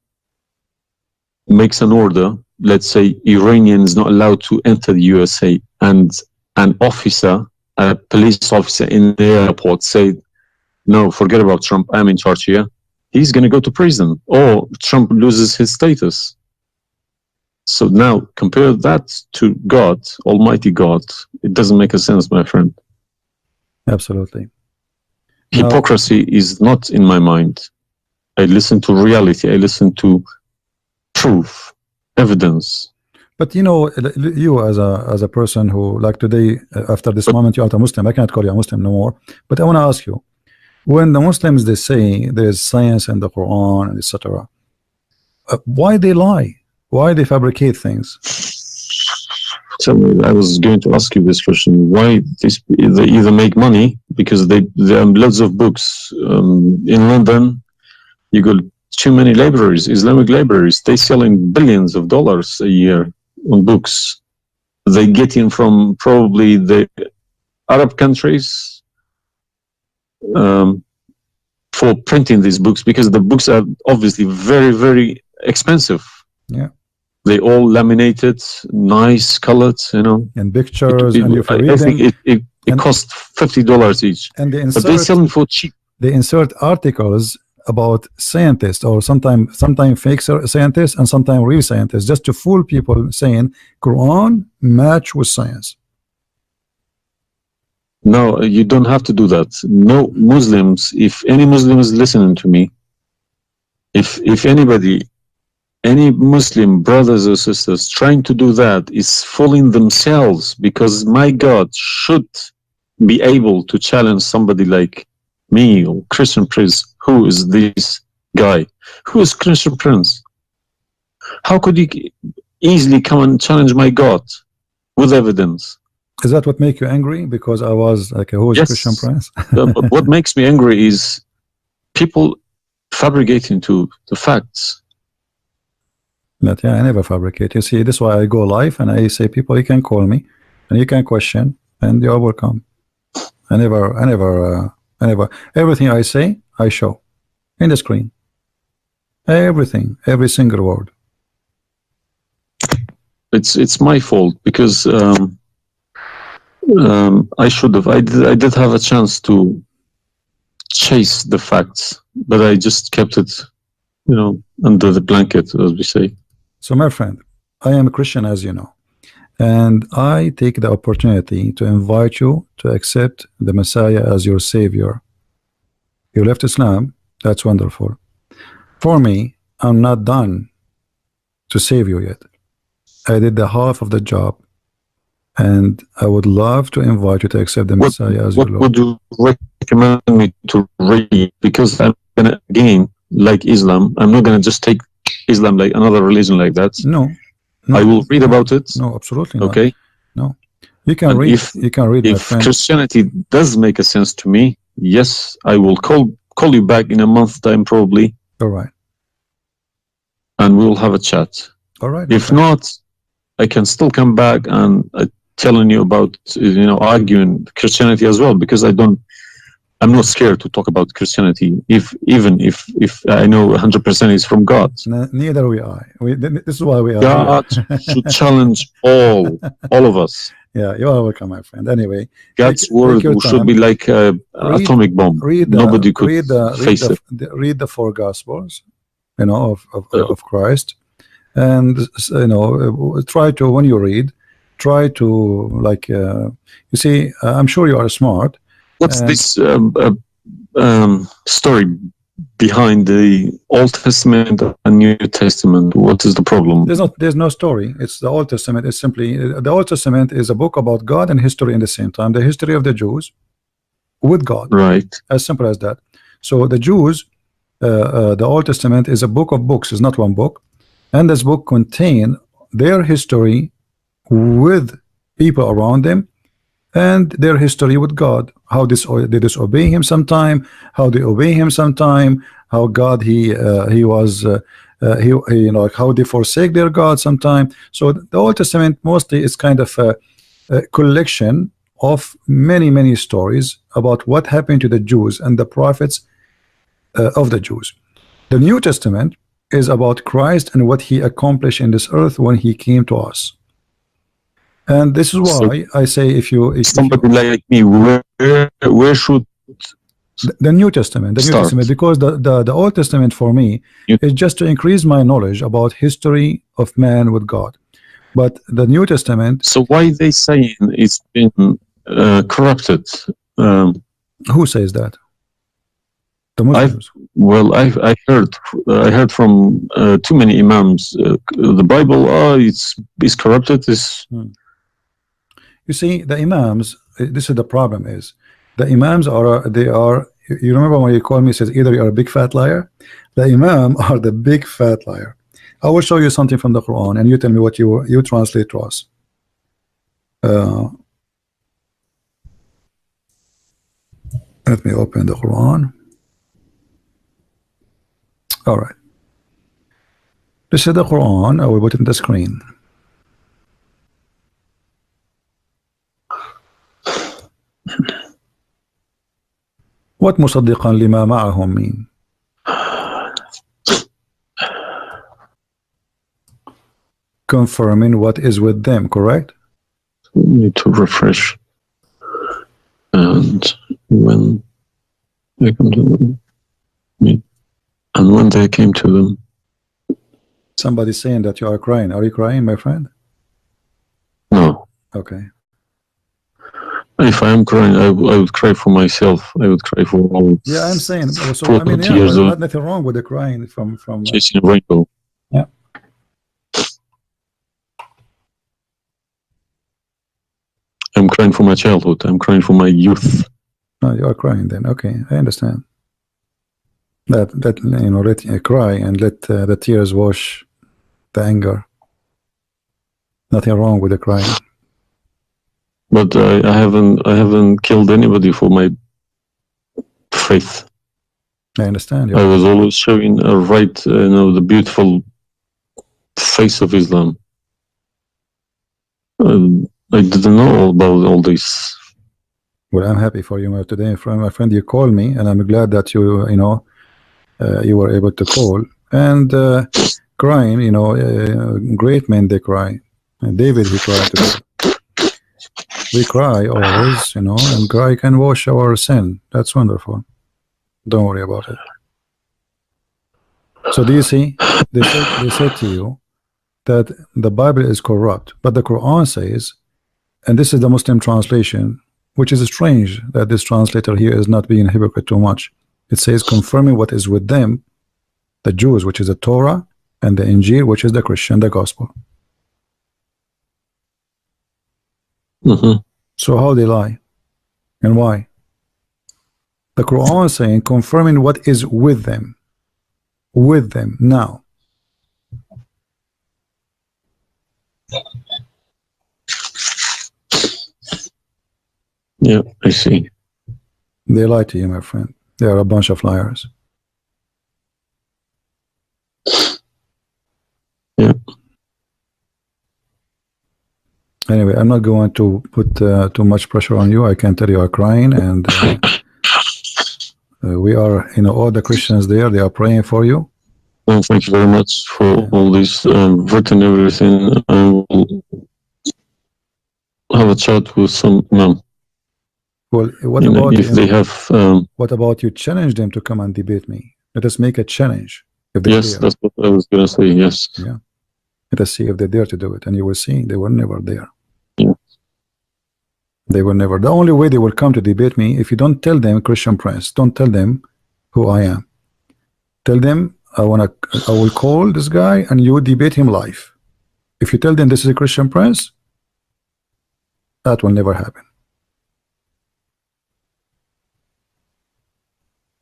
makes an order, let's say Iranian is not allowed to enter the USA, and an officer, a police officer in the airport said, no, forget about Trump, I'm in charge here, he's going to go to prison, or Trump loses his status. So now compare that to God, Almighty God. It doesn't make a sense, my friend. Absolutely. Hypocrisy is not in my mind. I listen to reality. I listen to proof, evidence. But you know, you as a person who, like today, after this moment, you are a Muslim. I cannot call you a Muslim no more. But I want to ask you, when the Muslims they say there is science in the Quran and etc., why they lie? Why they fabricate things? Tell me, I was going to ask you this question. Why they either make money because there are loads of books in London. You got too many libraries, Islamic libraries. They selling billions of dollars a year on books. They get in from probably the Arab countries for printing these books because the books are obviously very, very expensive. Yeah. They all laminated, nice colored, you know. And pictures, I think it cost $50 each. And but they sell them for cheap. They insert articles about scientists, or sometimes fake scientists and sometimes real scientists, just to fool people, saying Quran match with science. No, you don't have to do that. No Muslims, if any Muslim is listening to me, if anybody, any Muslim brothers or sisters trying to do that is fooling themselves, because my God should be able to challenge somebody like me or Christian Prince. Who is this guy? Who is Christian Prince? How could he easily come and challenge my God with evidence? Is that what make you angry? Because I was like, who is Christian Prince? But what makes me angry is people fabricating to the facts. But yeah, I never fabricate. You see, this is why I go live and I say, people, you can call me and you can question, and you are welcome. I never, everything I say, I show in the screen. Everything, every single word. It's my fault because I should have. I did have a chance to chase the facts, but I just kept it, you know, under the blanket, as we say. So, my friend, I am a Christian, as you know, and I take the opportunity to invite you to accept the Messiah as your Savior. You left Islam, that's wonderful. For me, I'm not done to save you yet. I did the half of the job, and I would love to invite you to accept the Messiah as your Lord. What would you recommend me to read? Because I'm gonna, again, like Islam, I'm not gonna just take Islam like another religion like that. No, I will read about it. No, absolutely not. Okay. No, you can read. You can read. If Christianity does make a sense to me, yes, I will call you back in a month's time, probably. All right. And we will have a chat. All right. If not, I can still come back and telling you about, you know, arguing Christianity as well, because I'm not scared to talk about Christianity, even if I know 100% is from God. Neither we are. This is why we are. God should challenge all of us. Yeah, you are welcome, my friend. Anyway, God's word should be like an atomic bomb. Nobody could face it. Read the 4 Gospels, you know, of Christ, and you know, try to, when you read, try to, like, you see, I'm sure you are smart. What's this story behind the Old Testament and New Testament? What is the problem? There's no story. It's the Old Testament is simply, the Old Testament is a book about God and history in the same time. The history of the Jews with God. Right. As simple as that. So the Jews, the Old Testament is a book of books. It's not one book, and this book contains their history with people around them, and their history with God, how they disobey him sometime, how they obey him sometime, how God he was you know, how they forsake their God sometime. So the Old Testament mostly is kind of a collection of many stories about what happened to the Jews and the prophets of the Jews. The New Testament is about Christ and what he accomplished in this earth when he came to us. And this is why I say, if somebody like me, where should the New Testament, because the Old Testament for me is just to increase my knowledge about history of man with God. But the New Testament. So why they saying it's been corrupted? Who says that? The Muslims. I heard from too many imams. The Bible, it's corrupted. You see, the imams, this is the problem, is the imams are, you remember when you called me, says either you are a big fat liar? The imam are the big fat liar. I will show you something from the Quran and you tell me what you translate to us. Let me open the Quran. All right. This is the Quran. I will put it in the screen. What مصدقا لما معهم mean? Confirming what is with them, correct? Need to refresh. And when they come to them, and when they came to them. Somebody saying that you are crying. Are you crying, my friend? No. Okay. If I am crying, I would cry for myself. I would cry for all. Yeah, I'm saying. So I mean, yeah, there's nothing wrong with the crying from chasing a rainbow. Yeah. I'm crying for my childhood. I'm crying for my youth. No, you are crying then. Okay, I understand. That you know, let cry and let the tears wash the anger. Nothing wrong with the crying. But I haven't killed anybody for my faith. I understand. I was always showing the beautiful face of Islam. I didn't know all about all this. Well, I'm happy for you today, my friend. You called me, and I'm glad that you were able to call and crying. Great men they cry. And David, he cried today. We cry always, and cry can wash our sin. That's wonderful. Don't worry about it. So do you see? They said to you that the Bible is corrupt, but the Quran says, and this is the Muslim translation, which is strange that this translator here is not being a hypocrite too much. It says, confirming what is with them, the Jews, which is the Torah, and the Injil, which is the Christian, the gospel. So how they lie and why? The Quran is saying, confirming what is with them now. Yeah, I see. They lie to you, my friend. They are a bunch of liars. Yeah. Anyway, I'm not going to put too much pressure on you. I can tell you are crying, and we are, all the Christians there, they are praying for you. Well, thank you very much for all this written everything. I will have a chat with some imam. Well, what about if they have? What about you challenge them to come and debate me? Let us make a challenge. If they Yes, dare. that's what I was gonna say. Yes. Yeah. Let us see if they dare to do it, and you will see they were never there. Yeah. They were never. The only way they will come to debate me, if you don't tell them Christian Prince, don't tell them who I am. Tell them I will call this guy and you debate him live. If you tell them this is a Christian Prince, that will never happen.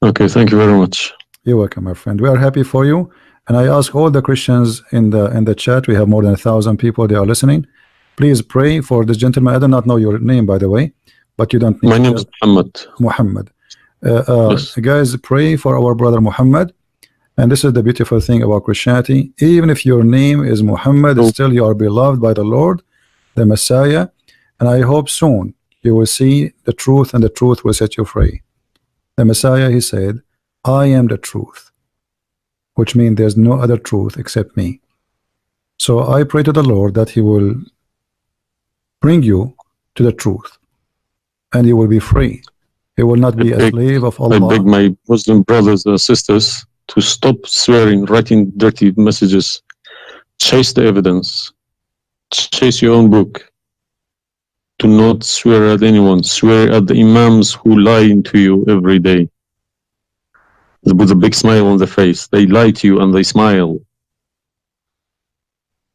Okay, thank you very much. You're welcome, my friend. We are happy for you. And I ask all the Christians in the chat, we have more than 1,000 people, they are listening. Please pray for this gentleman. I do not know your name, by the way, but you don't need. My name is Muhammad. Muhammad. Yes. Guys, pray for our brother Muhammad. And this is the beautiful thing about Christianity. Even if your name is Muhammad, still you are beloved by the Lord, the Messiah. And I hope soon you will see the truth, and the truth will set you free. The Messiah, he said, I am the truth, which means there's no other truth except me. So I pray to the Lord that he will bring you to the truth, and you will be free. You will not be a slave of Allah. I beg my Muslim brothers and sisters to stop swearing, writing dirty messages. Chase the evidence. Chase your own book. Do not swear at anyone. Swear at the imams who lie to you every day. With a big smile on their face. They lie to you and they smile.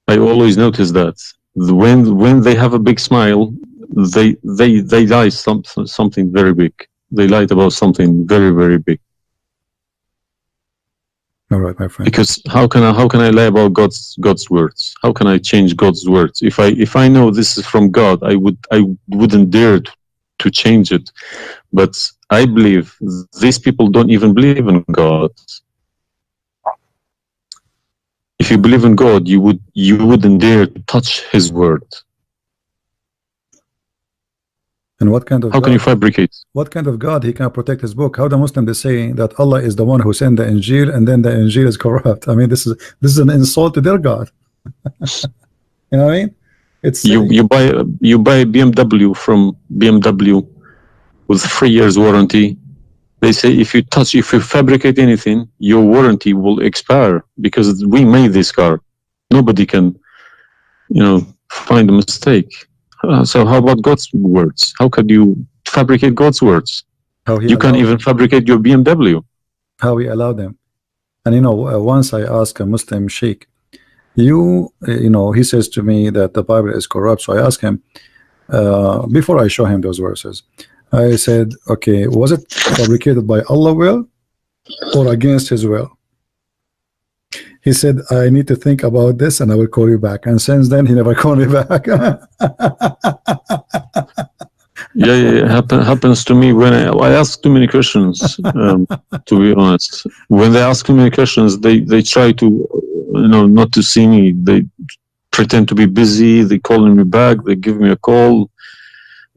I always notice that. When they have a big smile, they lie something very big. They lied about something very, very big. All right, my friend. Because how can I lie about God's words? How can I change God's words? If I know this is from God, I wouldn't dare to change it. But I believe these people don't even believe in God. If you believe in God, you wouldn't dare to touch His word. And what kind of how God, can you fabricate? What kind of God he can protect his book? How the Muslim they say that Allah is the one who sent the Injil, and then the Injil is corrupt? I mean, this is an insult to their God. You know what I mean? It's you buy a BMW from BMW with 3 years warranty. They say if you fabricate anything, your warranty will expire because we made this car. Nobody can, find a mistake. So how about God's words? How can you fabricate God's words? You can't even fabricate your BMW. How he allowed them. And once I asked a Muslim Sheikh, he says to me that the Bible is corrupt. So I asked him, before I show him those verses, I said, okay, was it fabricated by Allah's will or against his will? He said, I need to think about this and I will call you back. And since then, he never called me back. Yeah, happens to me when I ask too many questions. To be honest, when they ask too many questions, they try to, not to see me. They pretend to be busy. They calling me back. They give me a call.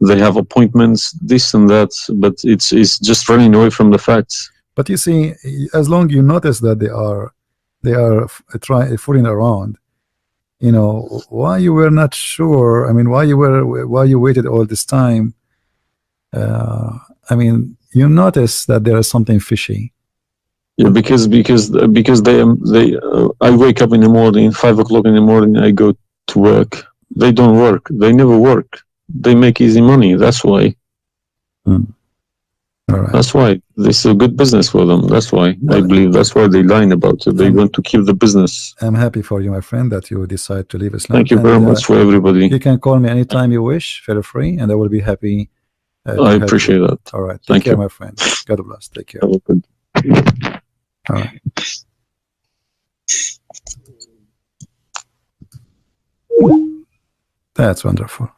They have appointments, this and that. But it's just running away from the facts. But you see, as long you notice that they are fooling around, why you were not sure? I mean, why you waited all this time? I mean, you notice that there is something fishy. Yeah, because I wake up in the morning, 5 o'clock in the morning. I go to work. They don't work. They never work. They make easy money. That's why. All right. That's why this is a good business for them. That's why I believe that's why they lying about it. They want to keep the business. I'm happy for you, my friend, that you decide to leave Islam. Thank you very much for everybody. You can call me anytime you wish, feel free, and I will be happy. I appreciate that. All right. Thank Take care, you. my friend. God bless. Take care. Have a good. All right. That's wonderful.